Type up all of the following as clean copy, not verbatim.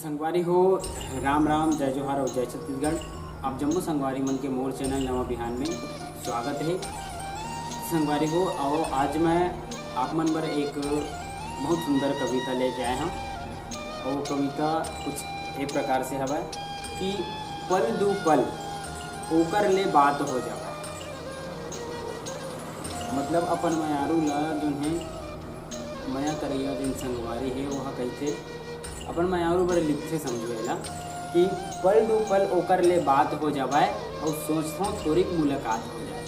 संगवारी हो, राम राम, जय जोहार और जय छत्तीसगढ़। आप जम्मू संगवारी मन के मोर चैनल नवा बिहान में स्वागत है। संगवारी हो आओ, आज मैं आप मन पर एक बहुत सुंदर कविता लेके आया हूँ। और वो कविता कुछ एक प्रकार से हवा कि पल दू पल ओकर ले बात हो जाए। मतलब अपन मयारू ला जो है मया करिया जिन संगवारी है वह कहते अपन मयारू बर लिखते समझेला कि पल दू पल ओकर ले बात हो जाए और सोचता हूँ थोड़ी मुलाकात हो जाए।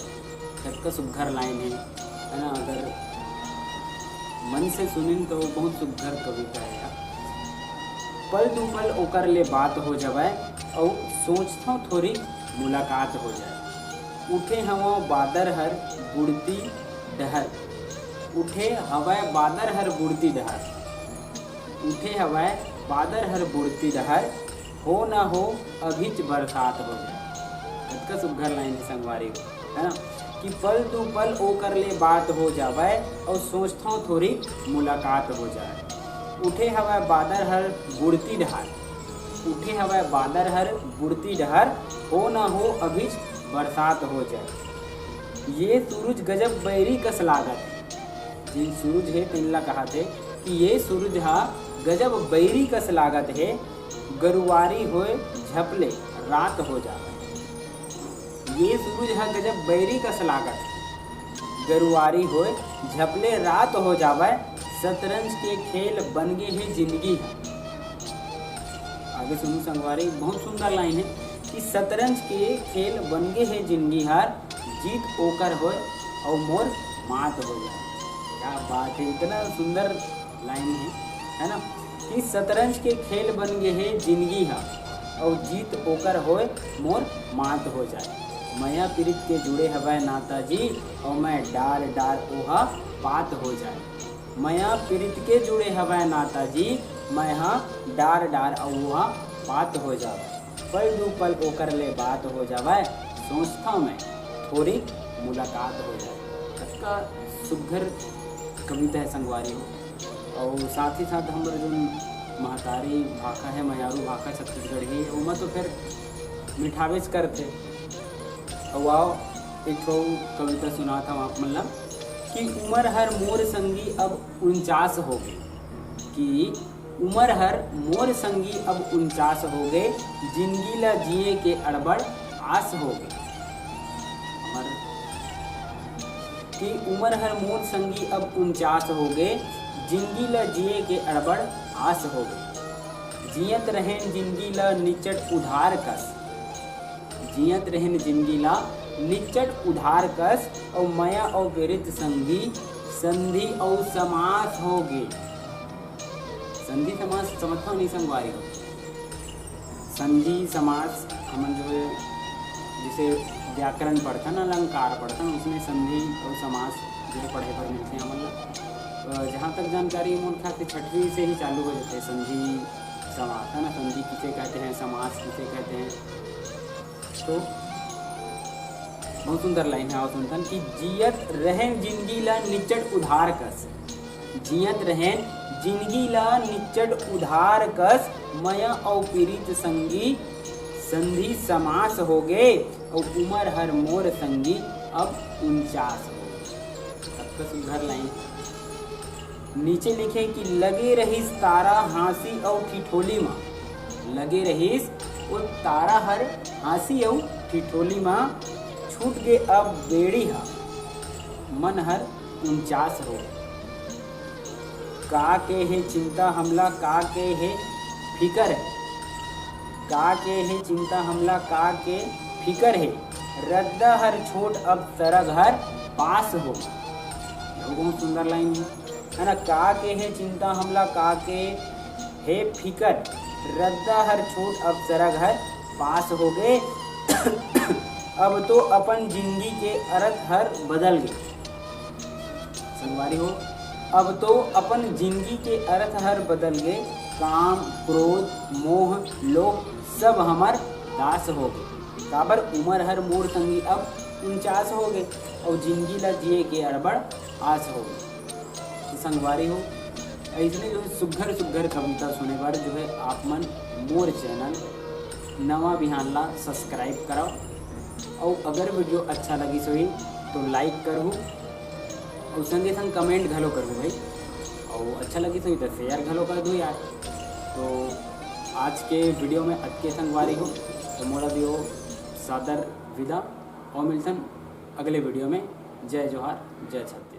कतका सुघर लाइन है ना। अगर मन से सुनिन तो बहुत सुघर कविता है यार। पल दू पल ओकर ले बात हो जाए और सोचता हूँ थोड़ी मुलाकात हो जाए। उठे हवा बादर हर बुड़ती डहर, उठे हवाए बादर हर बुड़ती डहर, उठे हवाए बादर हर बुड़ती डहर, हो ना हो अभिच बरसात हो जाए। कतका सुघर लाइन है संगवारी है ना कि पल दू पल ओकर ले बात हो जावे और सोचता हूँ थोड़ी मुलाकात हो जाए। उठे हवाए बादर हर बुड़ती डहर, उठे हवाए बादर हर बुड़ती डहर, हो ना हो अभिच बरसात हो जाए। ये सूरज गजब बैरी कस लागत है। जिन सूरज है तिनला कहा थे कि ये सूरज हा गजब बैरी कस लागत है, गरुवारी होए झपले रात हो जावे। ये सूरज हा गजब बैरी कस लागत है, गरुवारी होए झपले रात हो जावे। शतरंज के खेल बन गए है जिंदगी है। आगे सुनो संगवारी, बहुत सुंदर लाइन है कि शतरंज के खेल बन गए है जिंदगी हार, जीत ओकर होए और मोर मात हो जाए। क्या बात है, इतना सुंदर लाइन है ना कि शतरंज के खेल बन गए है जिंदगी हा और जीत ओकर होए मोर मात हो जाए। मया पीरित के जुड़े हवाए नाता जी और मैं डार डार ओहा बात हो जाए। मया पीरित के जुड़े हवाए नाता जी मैं हाँ डार डार ओहा बात हो जाए। पल दू पल ओकर ले बात हो जाए, सोचता मैं थोड़ी मुलाकात हो जाए। इसका सुघर कविता है संगवारी हो। और साथ ही साथ हमारे जो महतारी भाषा है मयारू भाषा छत्तीसगढ़ी है उमा तो फिर मिठावेज करते। और आओ एक तो कविता सुना था आप मतलब कि उमर हर मोर संगी अब 49 हो गए, कि उमर हर मोर संगी अब 49 हो गए, जिंदगी ला जिए के अड़बड़ आस हो गए। कि उमर हर मोर संगी अब 49 हो गए, जिंदगी ला जिए के अड़बड़ आस हो गए। जियत रहें जिंदगी ला निचट उधार कस, जियत रहें जिंदगी ला निचट उधार कस, और मया और विरित संगी संधि और समास हो गए। संधि समास समझता नहीं संगवारी हो। संधि समास हम जो है जिसे व्याकरण पढ़ता ना अलंकार पढ़ता ना उसमें संधि और समास जो पढ़े पर मिलते हैं। मतलब जहाँ तक जानकारी मोर ख्याल से 6वीं से ही चालू हो जाते हैं संधि समास है ना। संधि किसे कहते हैं, समास किसे कहते हैं। तो बहुत सुंदर लाइन है और सुनतन कि जियत रहें जिंदगी ला निचट उधार कस, जियत रहें जिंदगी ला निचट उधार कस, मया और पीड़ित संगी संधि समास हो गए, और उमर हर मोर संगी अब 49 हो गए। सबका सुघर लाइन नीचे लिखे कि लगे रहीस तारा हाँसी और ठिठोली माँ, लगे रहीस वो तारा हर हाँसी और ठिठोली माँ, छूट गए अब बेड़ी हा मन हर 49 हो गए। का के है चिंता हमला का के है फिकर है, का के है चिंता हमला का के फिकर है, रद्दा हर छोट अब सरग हर पास हो। बहुत सुंदर लाइन है ना। का के है चिंता हमला का के है फिकर, रद्दा हर छोट अब सरग हर पास हो गए। अब तो अपन जिंदगी के अर्थ हर बदल गए। संगवारी हो, अब तो अपन जिंदगी के अर्थ हर बदल गए, काम क्रोध मोह लोभ सब हमार दास हो गए। काबर उमर हर मोर संगी अब 49 हो गए और जिंदगी ला जिए के अड़बड़ आस हो गए। संगवारी हो ऐसे जो है सुघर सुघर कविता सुने पर जो है आप मन मोर चैनल नवा बिहान ला सब्सक्राइब कराओ। और अगर वीडियो अच्छा लगी सोही तो लाइक करूँ और संगे संग कमेंट घलो करूँ भाई, और अच्छा लगी सोही तो शेयर घलो कर दूँ यार। तो आज के वीडियो में अटके संगवारी हो तो मोला दियो सादर विदा और मिलसन अगले वीडियो में। जय जोहार, जय छत्तीसगढ़।